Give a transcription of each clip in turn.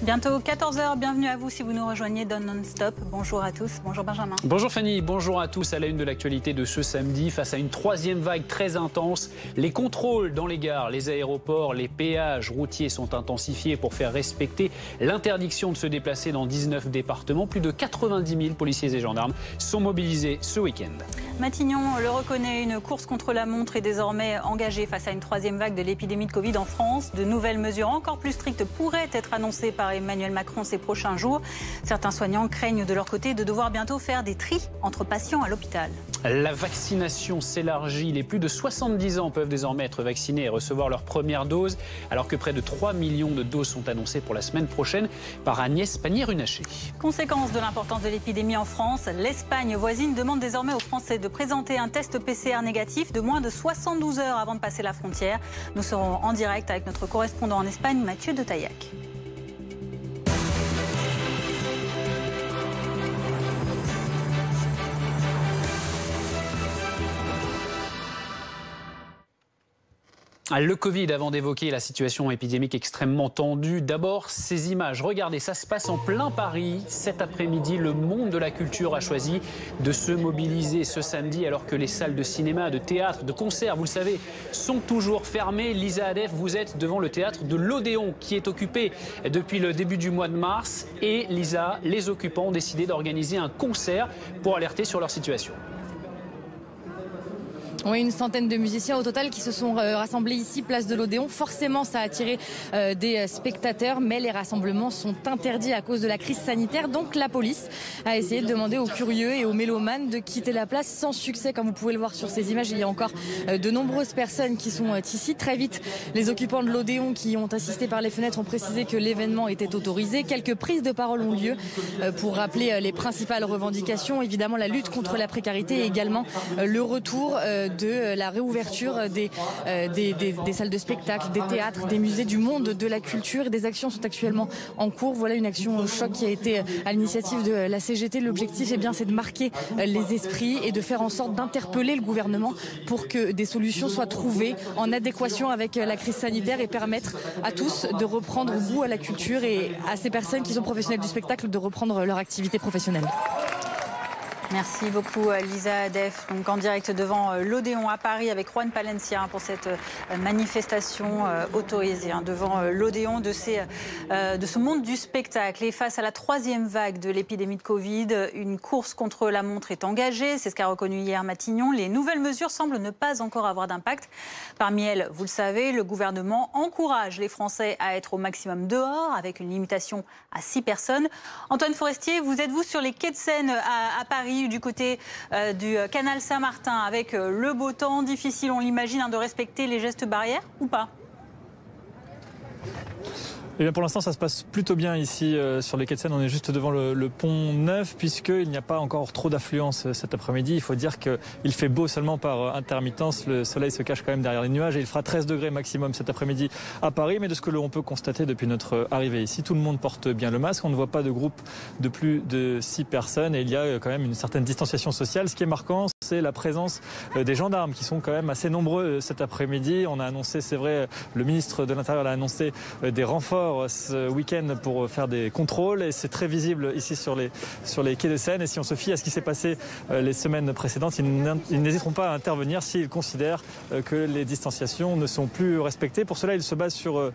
Bientôt 14 h, bienvenue à vous si vous nous rejoignez dans Non-Stop. Bonjour à tous, bonjour Benjamin. Bonjour Fanny, bonjour à tous. À la une de l'actualité de ce samedi, face à une troisième vague très intense, les contrôles dans les gares, les aéroports, les péages routiers sont intensifiés pour faire respecter l'interdiction de se déplacer dans 19 départements. Plus de 90 000 policiers et gendarmes sont mobilisés ce week-end. Matignon le reconnaît, une course contre la montre est désormais engagée face à une troisième vague de l'épidémie de Covid en France. De nouvelles mesures encore plus strictes pourraient être annoncées par Emmanuel Macron ces prochains jours. Certains soignants craignent de leur côté de devoir bientôt faire des tris entre patients à l'hôpital. La vaccination s'élargit. Les plus de 70 ans peuvent désormais être vaccinés et recevoir leur première dose, alors que près de 3 millions de doses sont annoncées pour la semaine prochaine par Agnès Pannier-Runacher. Conséquence de l'importance de l'épidémie en France, l'Espagne voisine demande désormais aux Français de présenter un test PCR négatif de moins de 72 heures avant de passer la frontière. Nous serons en direct avec notre correspondant en Espagne, Mathieu de Taillac. Le Covid, avant d'évoquer la situation épidémique extrêmement tendue. D'abord, ces images. Regardez, ça se passe en plein Paris. Cet après-midi, le monde de la culture a choisi de se mobiliser ce samedi alors que les salles de cinéma, de théâtre, de concert, vous le savez, sont toujours fermées. Lisa Adef, vous êtes devant le théâtre de l'Odéon qui est occupé depuis le début du mois de mars. Et Lisa, les occupants ont décidé d'organiser un concert pour alerter sur leur situation. Oui, une centaine de musiciens au total qui se sont rassemblés ici, place de l'Odéon. Forcément, ça a attiré des spectateurs, mais les rassemblements sont interdits à cause de la crise sanitaire. Donc la police a essayé de demander aux curieux et aux mélomanes de quitter la place sans succès. Comme vous pouvez le voir sur ces images, il y a encore de nombreuses personnes qui sont ici. Très vite, les occupants de l'Odéon qui ont assisté par les fenêtres ont précisé que l'événement était autorisé. Quelques prises de parole ont lieu pour rappeler les principales revendications. Évidemment, la lutte contre la précarité et également le retour de la réouverture des salles de spectacle, des théâtres, des musées, du monde de la culture. Des actions sont actuellement en cours. Voilà une action choc qui a été à l'initiative de la CGT. L'objectif, c'est de marquer les esprits et de faire en sorte d'interpeller le gouvernement pour que des solutions soient trouvées en adéquation avec la crise sanitaire et permettre à tous de reprendre goût à la culture et à ces personnes qui sont professionnelles du spectacle de reprendre leur activité professionnelle. Merci beaucoup Lisa Adef, donc en direct devant l'Odéon à Paris avec Juan Palencia pour cette manifestation autorisée devant l'Odéon de ce monde du spectacle. Et face à la troisième vague de l'épidémie de Covid, une course contre la montre est engagée, c'est ce qu'a reconnu hier Matignon. Les nouvelles mesures semblent ne pas encore avoir d'impact. Parmi elles, vous le savez, le gouvernement encourage les Français à être au maximum dehors avec une limitation à 6 personnes. Antoine Forestier, vous êtes-vous sur les quais de Seine à Paris, du côté du canal Saint-Martin, avec le beau temps, difficile, on l'imagine, de respecter les gestes barrières ou pas ? Eh bien pour l'instant, ça se passe plutôt bien ici sur les quais de Seine. On est juste devant le pont Neuf, puisqu'il n'y a pas encore trop d'affluence cet après-midi. Il faut dire qu'il fait beau seulement par intermittence. Le soleil se cache quand même derrière les nuages et il fera 13 degrés maximum cet après-midi à Paris. Mais de ce que l'on peut constater depuis notre arrivée ici, tout le monde porte bien le masque. On ne voit pas de groupe de plus de 6 personnes et il y a quand même une certaine distanciation sociale. Ce qui est marquant, c'est la présence des gendarmes qui sont quand même assez nombreux cet après-midi. On a annoncé, c'est vrai, le ministre de l'Intérieur a annoncé des renforts ce week-end pour faire des contrôles et c'est très visible ici sur les quais de Seine. Et si on se fie à ce qui s'est passé les semaines précédentes, ils n'hésiteront pas à intervenir s'ils considèrent que les distanciations ne sont plus respectées. Pour cela, ils se basent sur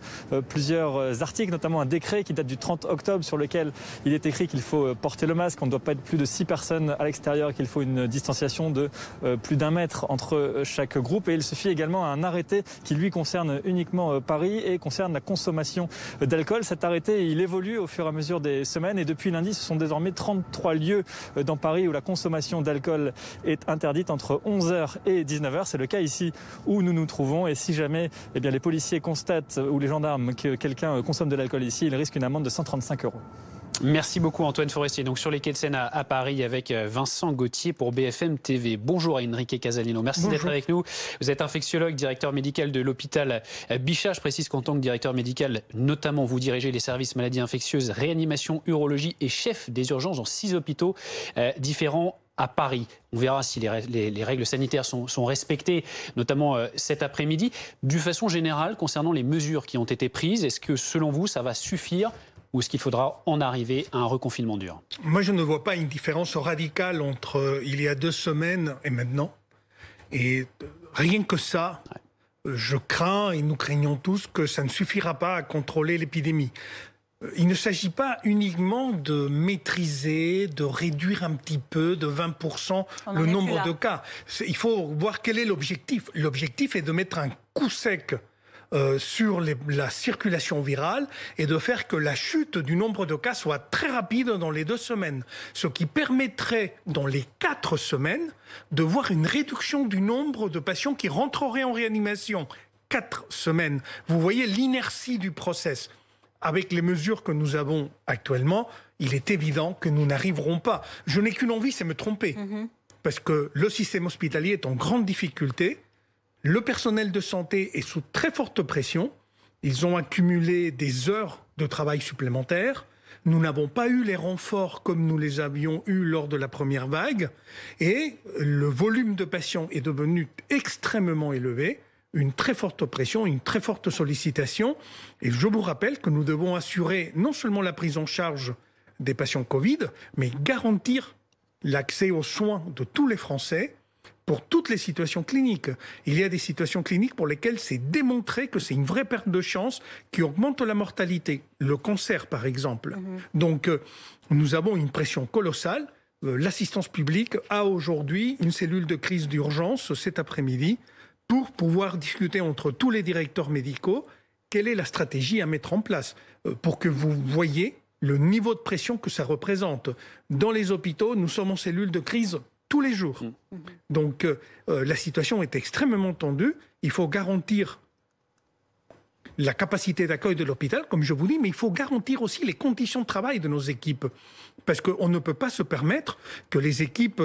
plusieurs articles, notamment un décret qui date du 30 octobre sur lequel il est écrit qu'il faut porter le masque, on ne doit pas être plus de 6 personnes à l'extérieur, qu'il faut une distanciation de plus d'1 mètre entre chaque groupe. Et il se fie également à un arrêté qui lui concerne uniquement Paris et concerne la consommation d'alcool. Cet arrêté, il évolue au fur et à mesure des semaines et depuis lundi, ce sont désormais 33 lieux dans Paris où la consommation d'alcool est interdite entre 11h et 19h. C'est le cas ici où nous nous trouvons et si jamais les policiers constatent ou les gendarmes que quelqu'un consomme de l'alcool ici, il risque une amende de 135 €. Merci beaucoup Antoine Forestier. Donc sur les quais de Seine à Paris avec Vincent Gauthier pour BFM TV. Bonjour Enrique Casalino, merci d'être avec nous. Vous êtes infectiologue, directeur médical de l'hôpital Bichat. Je précise qu'en tant que directeur médical, notamment vous dirigez les services maladies infectieuses, réanimation, urologie et chef des urgences dans 6 hôpitaux différents à Paris. On verra si les règles sanitaires sont respectées, notamment cet après-midi. De façon générale, concernant les mesures qui ont été prises, est-ce que selon vous, ça va suffire ou est-ce qu'il faudra en arriver à un reconfinement dur? Moi, je ne vois pas une différence radicale entre il y a 2 semaines et maintenant. Et rien que ça, je crains, et nous craignons tous, que ça ne suffira pas à contrôler l'épidémie. Il ne s'agit pas uniquement de maîtriser, de réduire un petit peu de 20% le nombre de cas. Il faut voir quel est l'objectif. L'objectif est de mettre un coup sec sur la circulation virale et de faire que la chute du nombre de cas soit très rapide dans les 2 semaines. Ce qui permettrait, dans les 4 semaines, de voir une réduction du nombre de patients qui rentreraient en réanimation. 4 semaines. Vous voyez l'inertie du process. Avec les mesures que nous avons actuellement, il est évident que nous n'arriverons pas. Je n'ai qu'une envie, c'est me tromper. Parce que le système hospitalier est en grande difficulté. Le personnel de santé est sous très forte pression. Ils ont accumulé des heures de travail supplémentaires. Nous n'avons pas eu les renforts comme nous les avions eus lors de la première vague. Et le volume de patients est devenu extrêmement élevé. Une très forte pression, une très forte sollicitation. Et je vous rappelle que nous devons assurer non seulement la prise en charge des patients Covid, mais garantir l'accès aux soins de tous les Français pour toutes les situations cliniques. Il y a des situations cliniques pour lesquelles c'est démontré que c'est une vraie perte de chance qui augmente la mortalité. Le cancer, par exemple. Donc, nous avons une pression colossale. L'assistance publique a aujourd'hui une cellule de crise d'urgence cet après-midi pour pouvoir discuter entre tous les directeurs médicaux quelle est la stratégie à mettre en place pour que vous voyez le niveau de pression que ça représente. Dans les hôpitaux, nous sommes en cellule de crise tous les jours. Donc la situation est extrêmement tendue. Il faut garantir la capacité d'accueil de l'hôpital, comme je vous dis, mais il faut garantir aussi les conditions de travail de nos équipes. Parce qu'on ne peut pas se permettre que les équipes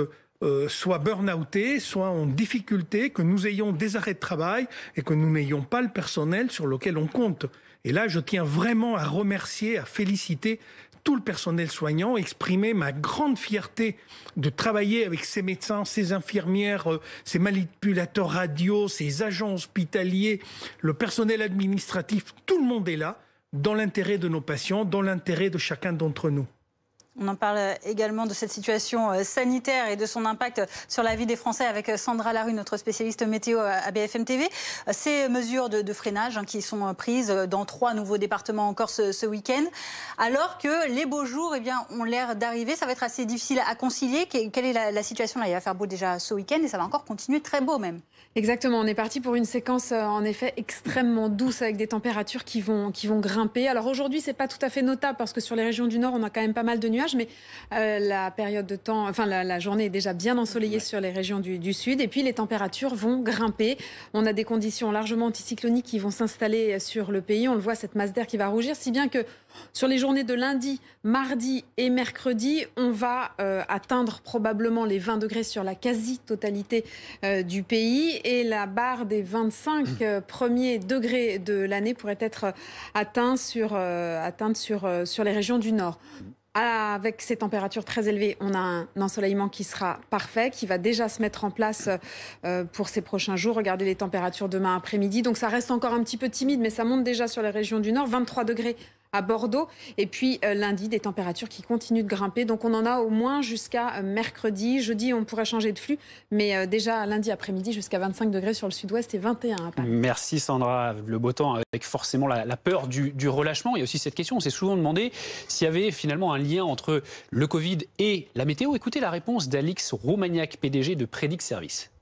soit burn-outées, soit en difficulté, que nous ayons des arrêts de travail et que nous n'ayons pas le personnel sur lequel on compte. Et là, je tiens vraiment à remercier, à féliciter tout le personnel soignant, exprimer ma grande fierté de travailler avec ces médecins, ces infirmières, ces manipulateurs radio, ces agents hospitaliers, le personnel administratif, tout le monde est là, dans l'intérêt de nos patients, dans l'intérêt de chacun d'entre nous. On en parle également de cette situation sanitaire et de son impact sur la vie des Français avec Sandra Larue, notre spécialiste météo à BFM TV. Ces mesures de freinage qui sont prises dans 3 nouveaux départements encore ce week-end, alors que les beaux jours ont l'air d'arriver. Ça va être assez difficile à concilier. Quelle est la situation là? Il va faire beau déjà ce week-end et ça va encore continuer très beau même. Exactement, on est parti pour une séquence en effet extrêmement douce avec des températures qui vont grimper. Alors aujourd'hui, c'est pas tout à fait notable parce que sur les régions du Nord, on a quand même pas mal de nuages, mais la période de temps, la journée est déjà bien ensoleillée sur les régions du Sud et puis les températures vont grimper. On a des conditions largement anticycloniques qui vont s'installer sur le pays. On le voit, cette masse d'air qui va rougir, si bien que sur les journées de lundi, mardi et mercredi, on va atteindre probablement les 20 degrés sur la quasi-totalité du pays et la barre des 25 premiers degrés de l'année pourrait être atteinte sur les régions du Nord. Avec ces températures très élevées, on a un ensoleillement qui sera parfait, qui va déjà se mettre en place pour ces prochains jours. Regardez les températures demain après-midi. Donc ça reste encore un petit peu timide, mais ça monte déjà sur les régions du Nord. 23 degrés à Bordeaux. Et puis lundi, des températures qui continuent de grimper. Donc on en a au moins jusqu'à mercredi. Jeudi, on pourrait changer de flux. Mais déjà lundi après-midi, jusqu'à 25 degrés sur le sud-ouest et 21 à Paris. Merci Sandra. Le beau temps avec forcément la peur du relâchement. Il y a aussi cette question, on s'est souvent demandé s'il y avait finalement un lien entre le Covid et la météo. Écoutez la réponse d'Alix Roumaniac, PDG de Predix Service.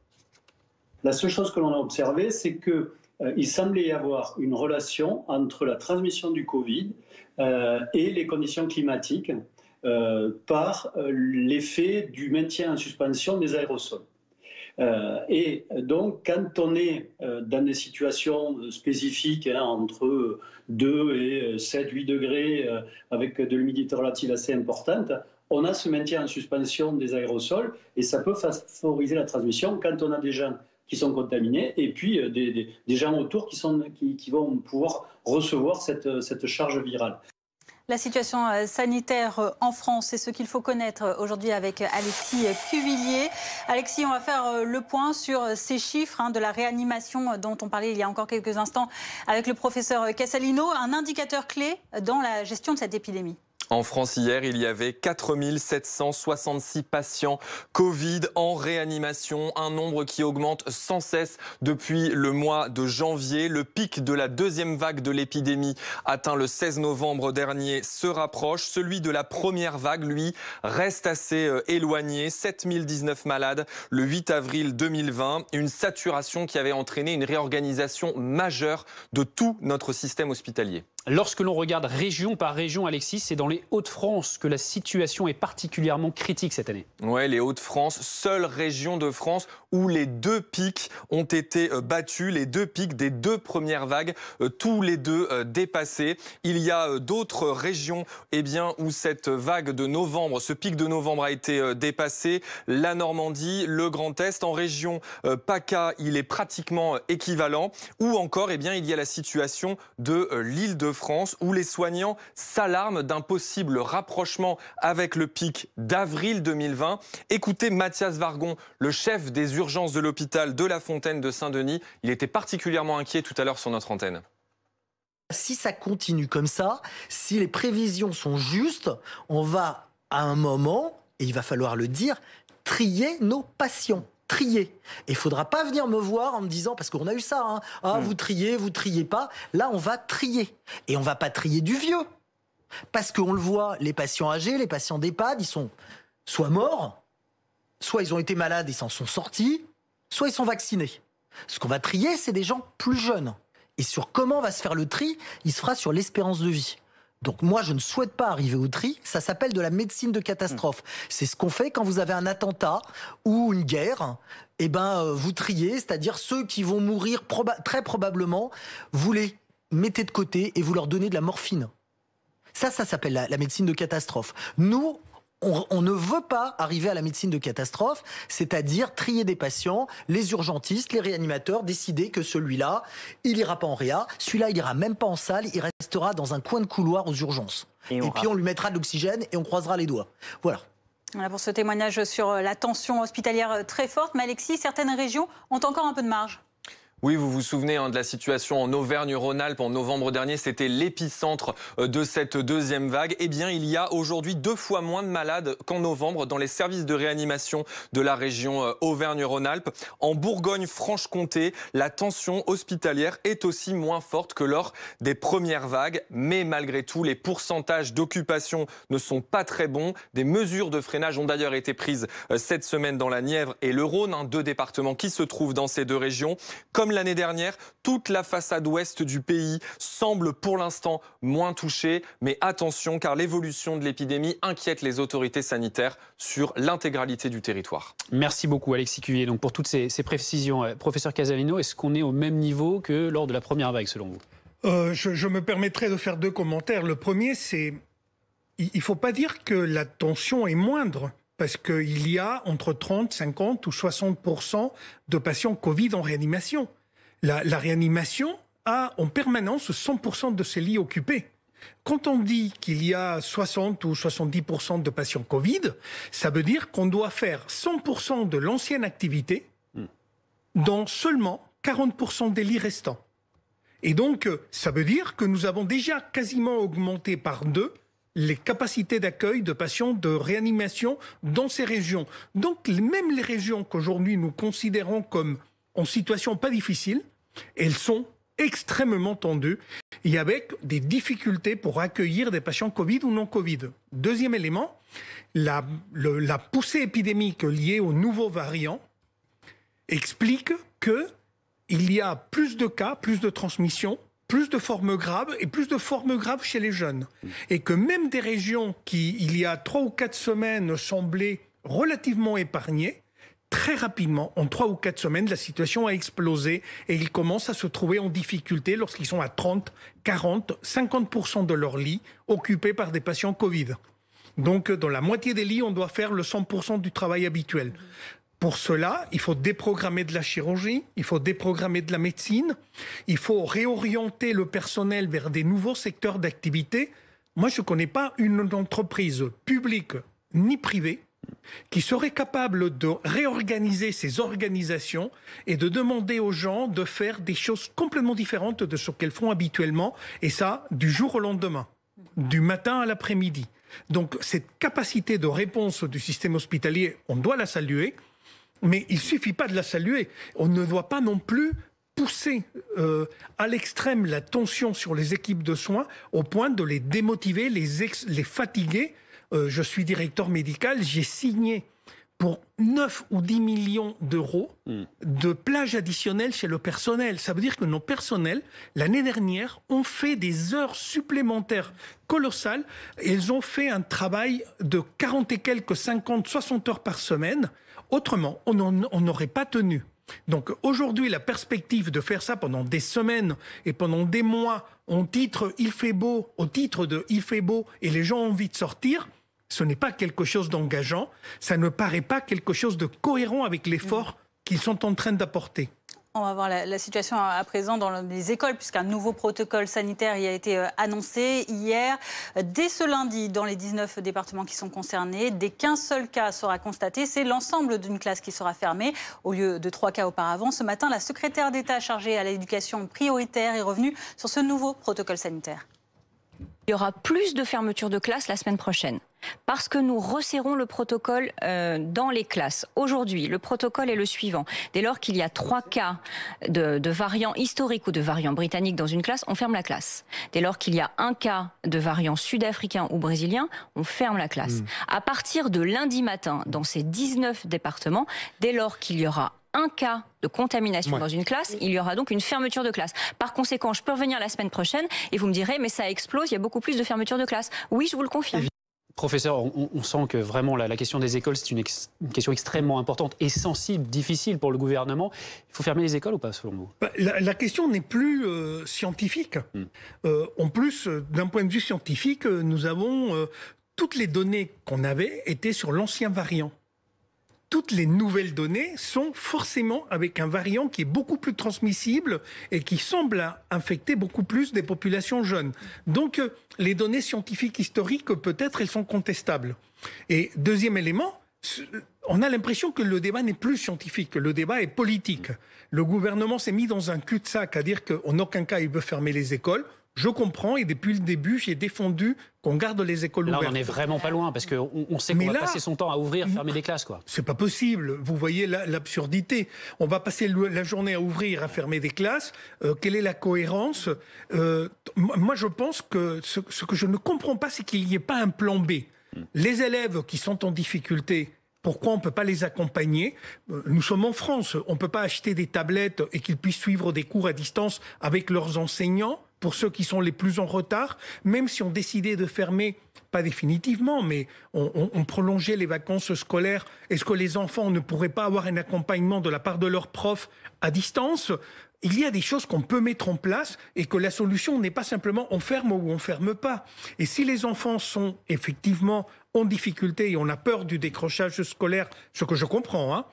La seule chose que l'on a observée, c'est qu'il semblait y avoir une relation entre la transmission du Covid et les conditions climatiques par l'effet du maintien en suspension des aérosols. Et donc, quand on est dans des situations spécifiques, entre 2 et 7-8 degrés, avec de l'humidité relative assez importante, on a ce maintien en suspension des aérosols et ça peut favoriser la transmission quand on a des gens qui sont contaminés et puis des gens autour qui vont pouvoir recevoir cette charge virale. La situation sanitaire en France, c'est ce qu'il faut connaître aujourd'hui avec Alexis Cuvillier. Alexis, on va faire le point sur ces chiffres de la réanimation dont on parlait il y a encore quelques instants avec le professeur Casalino, un indicateur clé dans la gestion de cette épidémie. En France, hier, il y avait 4 766 patients Covid en réanimation, un nombre qui augmente sans cesse depuis le mois de janvier. Le pic de la deuxième vague de l'épidémie atteint le 16 novembre dernier se rapproche. Celui de la première vague, lui, reste assez éloigné. 7019 malades le 8 avril 2020. Une saturation qui avait entraîné une réorganisation majeure de tout notre système hospitalier. Lorsque l'on regarde région par région, Alexis, c'est dans les Hauts-de-France que la situation est particulièrement critique cette année. Oui, les Hauts-de-France, seule région de France où les deux pics ont été battus, les deux pics des deux premières vagues, tous les deux dépassés. Il y a d'autres régions où cette vague de novembre, ce pic de novembre a été dépassé. La Normandie, le Grand Est, en région PACA, il est pratiquement équivalent. Ou encore, il y a la situation de l'Île-de-France où les soignants s'alarment d'un possible rapprochement avec le pic d'avril 2020. Écoutez Mathias Vargon, le chef des urgences de l'hôpital de La Fontaine de Saint-Denis. Il était particulièrement inquiet tout à l'heure sur notre antenne. Si ça continue comme ça, si les prévisions sont justes, on va à un moment, et il va falloir le dire, trier nos patients. Trier. Et il ne faudra pas venir me voir en me disant, parce qu'on a eu ça, vous triez pas. Là, on va trier. Et on ne va pas trier du vieux. Parce qu'on le voit, les patients âgés, les patients d'EHPAD, ils sont soit morts, soit ils ont été malades et s'en sont sortis, soit ils sont vaccinés. Ce qu'on va trier, c'est des gens plus jeunes. Et sur comment va se faire le tri, il se fera sur l'espérance de vie. Donc moi, je ne souhaite pas arriver au tri. Ça s'appelle de la médecine de catastrophe. C'est ce qu'on fait quand vous avez un attentat ou une guerre. Vous triez, c'est-à-dire ceux qui vont mourir très probablement, vous les mettez de côté et vous leur donnez de la morphine. Ça s'appelle la médecine de catastrophe. Nous, on ne veut pas arriver à la médecine de catastrophe, c'est-à-dire trier des patients, les urgentistes, les réanimateurs, décider que celui-là, il ira pas en réa, celui-là, il ira même pas en salle, il restera dans un coin de couloir aux urgences. Et puis on lui mettra de l'oxygène et on croisera les doigts. Voilà. Voilà pour ce témoignage sur la tension hospitalière très forte. Mais Alexis, certaines régions ont encore un peu de marge. Oui, vous vous souvenez de la situation en Auvergne-Rhône-Alpes en novembre dernier, c'était l'épicentre de cette deuxième vague. Il y a aujourd'hui 2 fois moins de malades qu'en novembre dans les services de réanimation de la région Auvergne-Rhône-Alpes. En Bourgogne-Franche-Comté, la tension hospitalière est aussi moins forte que lors des premières vagues. Mais malgré tout, les pourcentages d'occupation ne sont pas très bons. Des mesures de freinage ont d'ailleurs été prises cette semaine dans la Nièvre et le Rhône, 2 départements qui se trouvent dans ces 2 régions. Comme l'année dernière, toute la façade ouest du pays semble pour l'instant moins touchée. Mais attention, car l'évolution de l'épidémie inquiète les autorités sanitaires sur l'intégralité du territoire. Merci beaucoup Alexis Cuvillier pour toutes ces précisions. Professeur Casalino, est-ce qu'on est au même niveau que lors de la première vague selon vous? Je me permettrai de faire 2 commentaires. Le premier, c'est il ne faut pas dire que la tension est moindre. Parce qu'il y a entre 30, 50 ou 60% de patients Covid en réanimation. La réanimation a en permanence 100% de ses lits occupés. Quand on dit qu'il y a 60 ou 70% de patients Covid, ça veut dire qu'on doit faire 100% de l'ancienne activité dans seulement 40% des lits restants. Et donc, ça veut dire que nous avons déjà quasiment augmenté par 2 les capacités d'accueil de patients de réanimation dans ces régions. Donc, même les régions qu'aujourd'hui nous considérons comme en situation pas difficile, elles sont extrêmement tendues et avec des difficultés pour accueillir des patients Covid ou non Covid. Deuxième élément, la poussée épidémique liée aux nouveaux variants explique qu'il y a plus de cas, plus de transmission, plus de formes graves et plus de formes graves chez les jeunes. Et que même des régions qui, il y a 3 ou 4 semaines, semblaient relativement épargnées, très rapidement, en 3 ou 4 semaines, la situation a explosé et ils commencent à se trouver en difficulté lorsqu'ils sont à 30, 40, 50% de leurs lits occupés par des patients Covid. Donc, dans la moitié des lits, on doit faire le 100% du travail habituel. Pour cela, il faut déprogrammer de la chirurgie, il faut déprogrammer de la médecine, il faut réorienter le personnel vers des nouveaux secteurs d'activité. Moi, je ne connais pas une entreprise publique ni privée qui serait capable de réorganiser ses organisations et de demander aux gens de faire des choses complètement différentes de ce qu'elles font habituellement, et ça, du jour au lendemain, du matin à l'après-midi. Donc, cette capacité de réponse du système hospitalier, on doit la saluer, mais il ne suffit pas de la saluer. On ne doit pas non plus pousser à l'extrême la tension sur les équipes de soins au point de les démotiver, les fatiguer. Je suis directeur médical, j'ai signé pour 9 ou 10 millions d'euros de plages additionnelles chez le personnel. Ça veut dire que nos personnels, l'année dernière, ont fait des heures supplémentaires colossales. Ils ont fait un travail de 40 et quelques, 50, 60 heures par semaine. Autrement, on n'aurait pas tenu. Donc aujourd'hui, la perspective de faire ça pendant des semaines et pendant des mois, au titre il fait beau, au titre de il fait beau, et les gens ont envie de sortir, ce n'est pas quelque chose d'engageant, ça ne paraît pas quelque chose de cohérent avec l'effort qu'ils sont en train d'apporter. On va voir la situation à présent dans les écoles, puisqu'un nouveau protocole sanitaire y a été annoncé hier. Dès ce lundi, dans les 19 départements qui sont concernés, dès qu'un seul cas sera constaté, c'est l'ensemble d'une classe qui sera fermée, au lieu de 3 cas auparavant. Ce matin, la secrétaire d'État chargée à l'éducation prioritaire est revenue sur ce nouveau protocole sanitaire. Il y aura plus de fermetures de classes la semaine prochaine parce que nous resserrons le protocole dans les classes. Aujourd'hui, le protocole est le suivant. Dès lors qu'il y a 3 cas de variants historiques ou de variants britanniques dans une classe, on ferme la classe. Dès lors qu'il y a 1 cas de variant sud-africain ou brésilien, on ferme la classe. À partir de lundi matin, dans ces 19 départements, dès lors qu'il y aura 1 cas de contamination dans une classe, il y aura donc une fermeture de classe. Par conséquent, je peux revenir la semaine prochaine et vous me direz, mais ça explose, il y a beaucoup plus de fermetures de classe. Oui, je vous le confirme. Professeur, on sent que vraiment la question des écoles, c'est une question extrêmement importante et sensible, difficile pour le gouvernement. Il faut fermer les écoles ou pas, selon vous ? La question n'est plus scientifique. En plus, d'un point de vue scientifique, nous avons toutes les données qu'on avait étaient sur l'ancien variant. Toutes les nouvelles données sont forcément avec un variant qui est beaucoup plus transmissible et qui semble infecter beaucoup plus des populations jeunes. Donc, les données scientifiques historiques, peut-être, elles sont contestables. Et deuxième élément, on a l'impression que le débat n'est plus scientifique, que le débat est politique. Le gouvernement s'est mis dans un cul-de-sac à dire qu'en aucun cas il veut fermer les écoles. Je comprends et depuis le début, j'ai défendu qu'on garde les écoles ouvertes. Là, on n'est vraiment pas loin parce qu'on sait qu'on va passer son temps à ouvrir, fermer des classes, quoi. C'est pas possible. Vous voyez l'absurdité. On va passer la journée à ouvrir, à fermer des classes. Quelle est la cohérence ? Moi, je pense que ce que je ne comprends pas, c'est qu'il n'y ait pas un plan B. Les élèves qui sont en difficulté, pourquoi on ne peut pas les accompagner ? Nous sommes en France. On ne peut pas acheter des tablettes et qu'ils puissent suivre des cours à distance avec leurs enseignants. Pour ceux qui sont les plus en retard, même si on décidait de fermer, pas définitivement, mais on prolongeait les vacances scolaires, est-ce que les enfants ne pourraient pas avoir un accompagnement de la part de leurs profs à distance ? Il y a des choses qu'on peut mettre en place et que la solution n'est pas simplement on ferme ou on ferme pas. Et si les enfants sont effectivement en difficulté et on a peur du décrochage scolaire, ce que je comprends,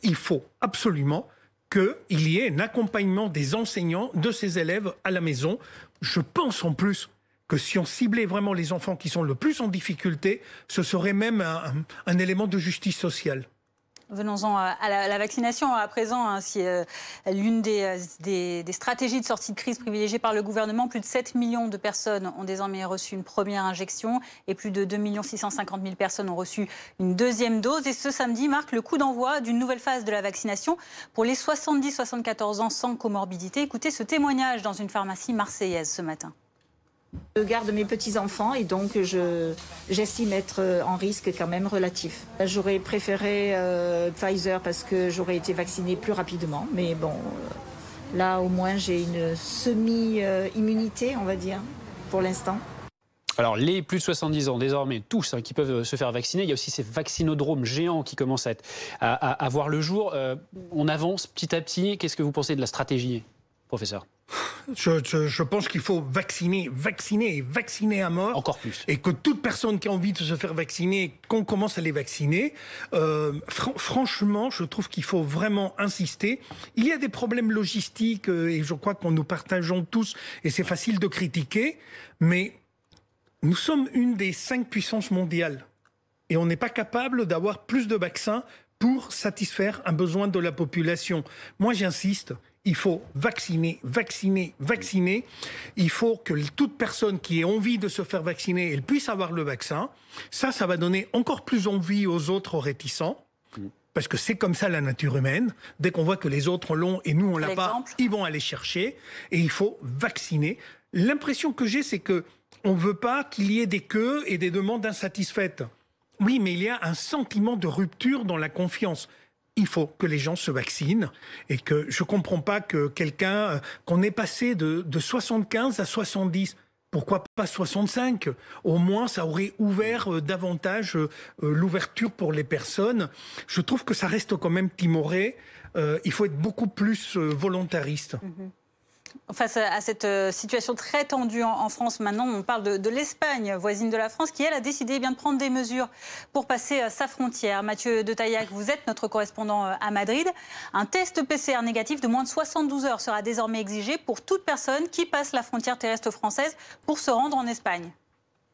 il faut absolument qu'il y ait un accompagnement des enseignants de ces élèves à la maison. Je pense en plus que si on ciblait vraiment les enfants qui sont le plus en difficulté, ce serait même un élément de justice sociale. Venons-en à la vaccination à présent. C'est l'une des stratégies de sortie de crise privilégiées par le gouvernement. Plus de 7 millions de personnes ont désormais reçu une première injection et plus de 2 650 000 personnes ont reçu une deuxième dose. Et ce samedi marque le coup d'envoi d'une nouvelle phase de la vaccination pour les 70-74 ans sans comorbidité. Écoutez ce témoignage dans une pharmacie marseillaise ce matin. Je garde mes petits-enfants et donc j'estime être en risque quand même relatif. J'aurais préféré Pfizer parce que j'aurais été vaccinée plus rapidement. Mais bon, là au moins j'ai une semi-immunité, on va dire, pour l'instant. Alors, les plus de 70 ans, désormais, tous qui peuvent se faire vacciner. Il y a aussi ces vaccinodromes géants qui commencent à voir le jour. On avance petit à petit. Qu'est-ce que vous pensez de la stratégie, professeur ? Je pense qu'il faut vacciner à mort. Encore plus. Et que toute personne qui a envie de se faire vacciner, qu'on commence à les vacciner. Franchement, je trouve qu'il faut vraiment insister. Il y a des problèmes logistiques et je crois qu'on nous partageons tous et c'est facile de critiquer. Mais Nous sommes une des 5 puissances mondiales et on n'est pas capable d'avoir plus de vaccins pour satisfaire un besoin de la population. Moi, j'insiste, il faut vacciner, vacciner, vacciner. Il faut que toute personne qui ait envie de se faire vacciner, elle puisse avoir le vaccin. Ça va donner encore plus envie aux autres réticents. Parce que c'est comme ça la nature humaine. Dès qu'on voit que les autres l'ont et nous on l'a pas, ils vont aller chercher. Et il faut vacciner. L'impression que j'ai, c'est que on veut pas qu'il y ait des queues et des demandes insatisfaites. Oui, mais il y a un sentiment de rupture dans la confiance. Il faut que les gens se vaccinent et que je comprends pas que qu'on est passé de 75 à 70. Pourquoi pas 65? Au moins, ça aurait ouvert davantage l'ouverture pour les personnes. Je trouve que ça reste quand même timoré. Il faut être beaucoup plus volontariste. Face à cette situation très tendue en France, maintenant, on parle de l'Espagne, voisine de la France, qui, elle, a décidé de prendre des mesures pour passer sa frontière. Mathieu de Taillac, vous êtes notre correspondant à Madrid. Un test PCR négatif de moins de 72 heures sera désormais exigé pour toute personne qui passe la frontière terrestre française pour se rendre en Espagne.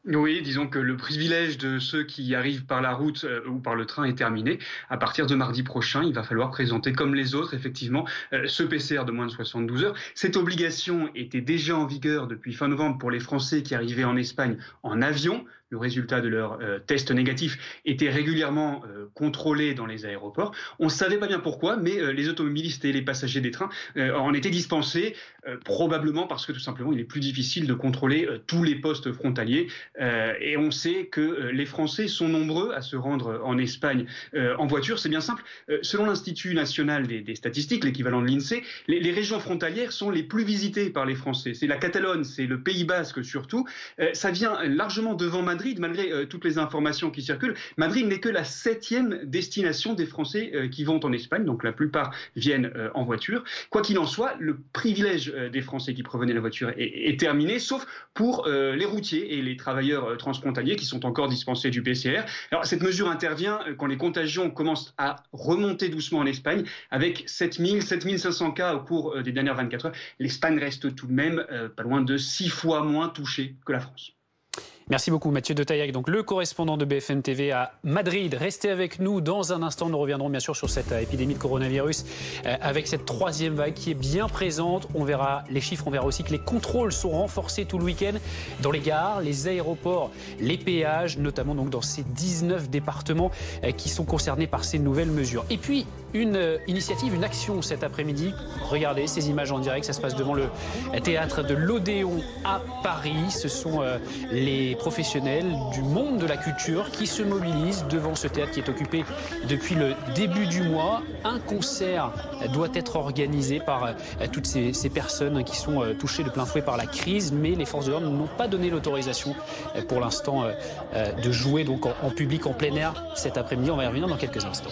Oui, disons que le privilège de ceux qui arrivent par la route ou par le train est terminé. À partir de mardi prochain, il va falloir présenter, comme les autres, effectivement, ce PCR de moins de 72 heures. Cette obligation était déjà en vigueur depuis fin novembre pour les Français qui arrivaient en Espagne en avion. Le résultat de leur test négatif était régulièrement contrôlé dans les aéroports. On ne savait pas bien pourquoi, mais les automobilistes et les passagers des trains en étaient dispensés, probablement parce que tout simplement il est plus difficile de contrôler tous les postes frontaliers. Et on sait que les Français sont nombreux à se rendre en Espagne en voiture. C'est bien simple. Selon l'Institut national des statistiques, l'équivalent de l'INSEE, les régions frontalières sont les plus visitées par les Français. C'est la Catalogne, c'est le Pays Basque surtout. Ça vient largement devant Madrid, malgré toutes les informations qui circulent. Madrid n'est que la 7e destination des Français qui vont en Espagne, donc la plupart viennent en voiture. Quoi qu'il en soit, le privilège des Français qui provenaient de la voiture est terminé, sauf pour les routiers et les travailleurs transfrontaliers qui sont encore dispensés du PCR. Alors cette mesure intervient quand les contagions commencent à remonter doucement en Espagne, avec 7500 cas au cours des dernières 24 heures. L'Espagne reste tout de même pas loin de 6 fois moins touchée que la France. Merci beaucoup Mathieu de Taillac, donc le correspondant de BFM TV à Madrid. Restez avec nous dans un instant, nous reviendrons bien sûr sur cette épidémie de coronavirus avec cette 3e vague qui est bien présente. On verra les chiffres, on verra aussi que les contrôles sont renforcés tout le week-end dans les gares, les aéroports, les péages, notamment donc dans ces 19 départements qui sont concernés par ces nouvelles mesures. Et puis une initiative, une action cet après-midi. Regardez ces images en direct, ça se passe devant le théâtre de l'Odéon à Paris. Ce sont les professionnels du monde de la culture qui se mobilisent devant ce théâtre qui est occupé depuis le début du mois. Un concert doit être organisé par toutes ces personnes qui sont touchées de plein fouet par la crise, mais les forces de l'ordre n'ont pas donné l'autorisation pour l'instant de jouer donc en public, en plein air cet après-midi. On va y revenir dans quelques instants.